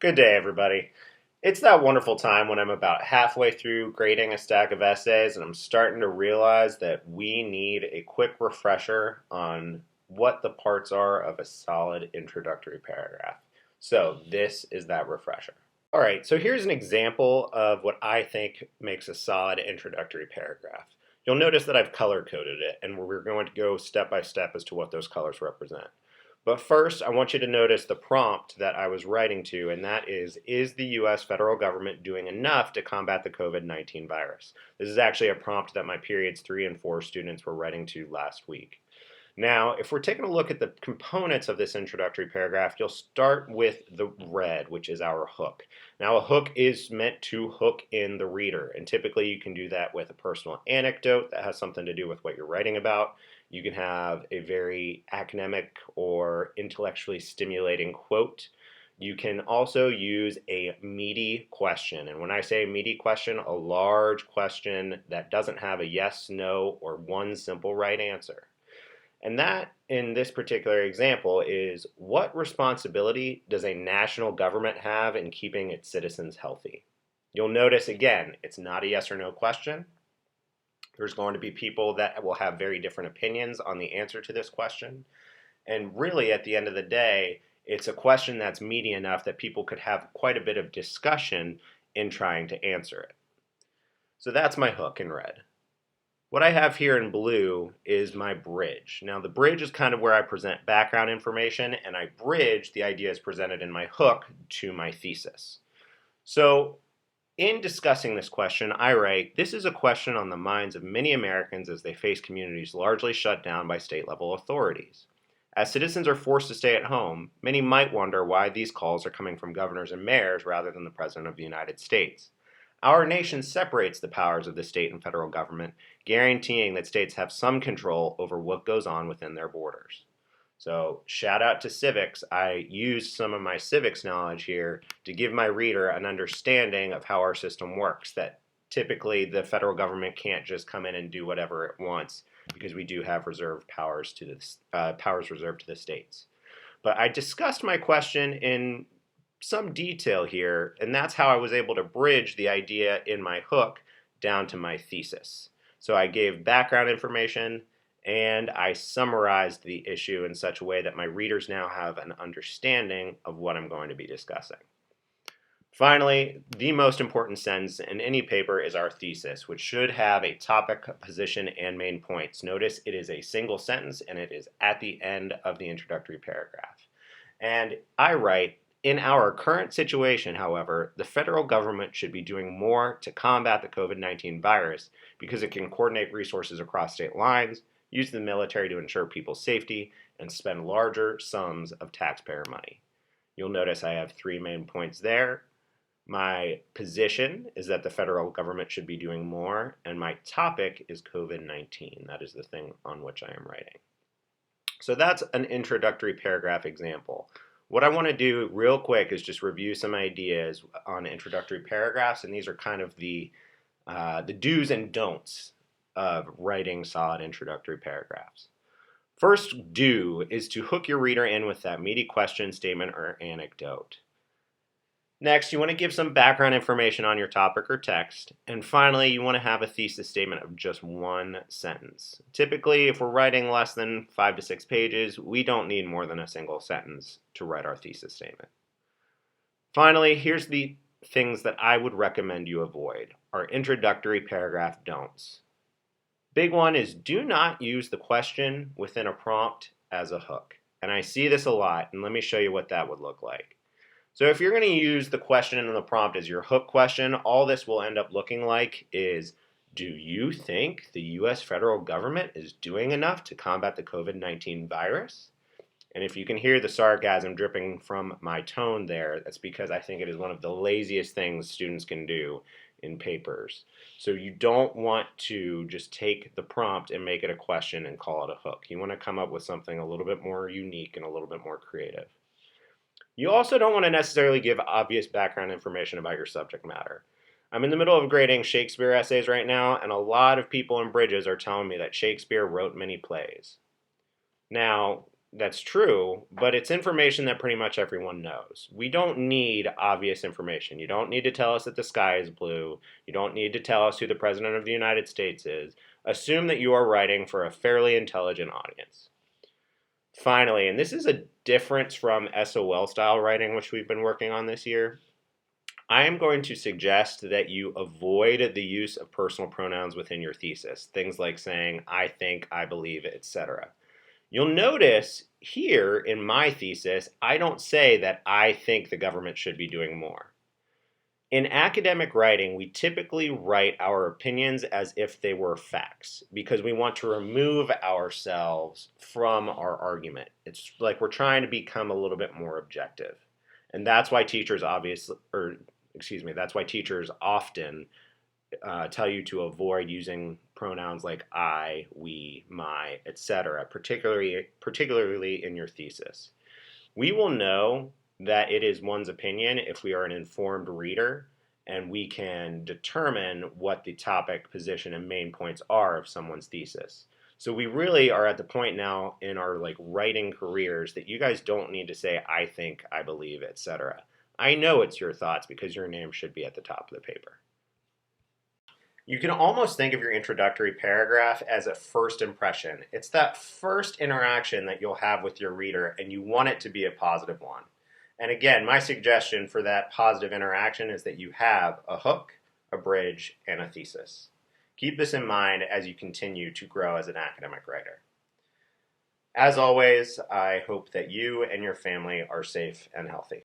Good day, everybody. It's that wonderful time when I'm about halfway through grading a stack of essays and I'm starting to realize that we need a quick refresher on what the parts are of a solid introductory paragraph. So this is that refresher. All right, so here's an example of what I think makes a solid introductory paragraph. You'll notice that I've color coded it, and we're going to go step by step as to what those colors represent. But first, I want you to notice the prompt that I was writing to, and that is the U.S. federal government doing enough to combat the COVID-19 virus? This is actually a prompt that my periods 3 and 4 students were writing to last week. Now, if we're taking a look at the components of this introductory paragraph, you'll start with the red, which is our hook. Now, a hook is meant to hook in the reader, and typically you can do that with a personal anecdote that has something to do with what you're writing about. You can have a very academic or intellectually stimulating quote. You can also use a meaty question. And when I say meaty question, a large question that doesn't have a yes, no, or one simple right answer. And that, in this particular example, is what responsibility does a national government have in keeping its citizens healthy? You'll notice, again, it's not a yes or no question. There's going to be people that will have very different opinions on the answer to this question. And really, at the end of the day, it's a question that's meaty enough that people could have quite a bit of discussion in trying to answer it. So that's my hook in red. What I have here in blue is my bridge. Now the bridge is kind of where I present background information, and I bridge the ideas presented in my hook to my thesis. So in discussing this question, I write, this is a question on the minds of many Americans as they face communities largely shut down by state-level authorities. As citizens are forced to stay at home, many might wonder why these calls are coming from governors and mayors rather than the President of the United States. Our nation separates the powers of the state and federal government, guaranteeing that states have some control over what goes on within their borders. So shout out to civics. I used some of my civics knowledge here to give my reader an understanding of how our system works, that typically the federal government can't just come in and do whatever it wants because we do have reserved powers reserved to the states. But I discussed my question in some detail here, and that's how I was able to bridge the idea in my hook down to my thesis. So I gave background information and I summarized the issue in such a way that my readers now have an understanding of what I'm going to be discussing. Finally, the most important sentence in any paper is our thesis, which should have a topic, position, and main points. Notice it is a single sentence and it is at the end of the introductory paragraph. And I write, in our current situation, however, the federal government should be doing more to combat the COVID-19 virus because it can coordinate resources across state lines, use the military to ensure people's safety, and spend larger sums of taxpayer money. You'll notice I have 3 main points there. My position is that the federal government should be doing more, and my topic is COVID-19. That is the thing on which I am writing. So that's an introductory paragraph example. What I want to do real quick is just review some ideas on introductory paragraphs, and these are kind of the do's and don'ts of writing solid introductory paragraphs. First do is to hook your reader in with that meaty question, statement, or anecdote. Next, you want to give some background information on your topic or text. And finally, you want to have a thesis statement of just 1 sentence. Typically, if we're writing less than 5 to 6 pages, we don't need more than a single sentence to write our thesis statement. Finally, here's the things that I would recommend you avoid, our introductory paragraph don'ts. Big one is do not use the question within a prompt as a hook. And I see this a lot, and let me show you what that would look like. So if you're going to use the question in the prompt as your hook question, all this will end up looking like is, do you think the U.S. federal government is doing enough to combat the COVID-19 virus? And if you can hear the sarcasm dripping from my tone there, that's because I think it is one of the laziest things students can do in papers. So you don't want to just take the prompt and make it a question and call it a hook. You want to come up with something a little bit more unique and a little bit more creative. You also don't want to necessarily give obvious background information about your subject matter. I'm in the middle of grading Shakespeare essays right now, and a lot of people in Bridges are telling me that Shakespeare wrote many plays. Now, That's true, but it's information that pretty much everyone knows. We don't need obvious information. You don't need to tell us that the sky is blue. You don't need to tell us who the President of the United States is. Assume that you are writing for a fairly intelligent audience. Finally, and this is a difference from SOL style writing, which we've been working on this year, I am going to suggest that you avoid the use of personal pronouns within your thesis. Things like saying, I think, I believe, etc. You'll notice here in my thesis, I don't say that I think the government should be doing more. In academic writing, we typically write our opinions as if they were facts because we want to remove ourselves from our argument. It's like we're trying to become a little bit more objective. And that's why teachers that's why teachers often tell you to avoid using pronouns like I, we, my, etc., particularly in your thesis. We will know that it is one's opinion if we are an informed reader and we can determine what the topic, position, and main points are of someone's thesis. So we really are at the point now in our writing careers that you guys don't need to say I think, I believe, etc. I know it's your thoughts because your name should be at the top of the paper. You can almost think of your introductory paragraph as a first impression. It's that first interaction that you'll have with your reader, and you want it to be a positive one. And again, my suggestion for that positive interaction is that you have a hook, a bridge, and a thesis. Keep this in mind as you continue to grow as an academic writer. As always, I hope that you and your family are safe and healthy.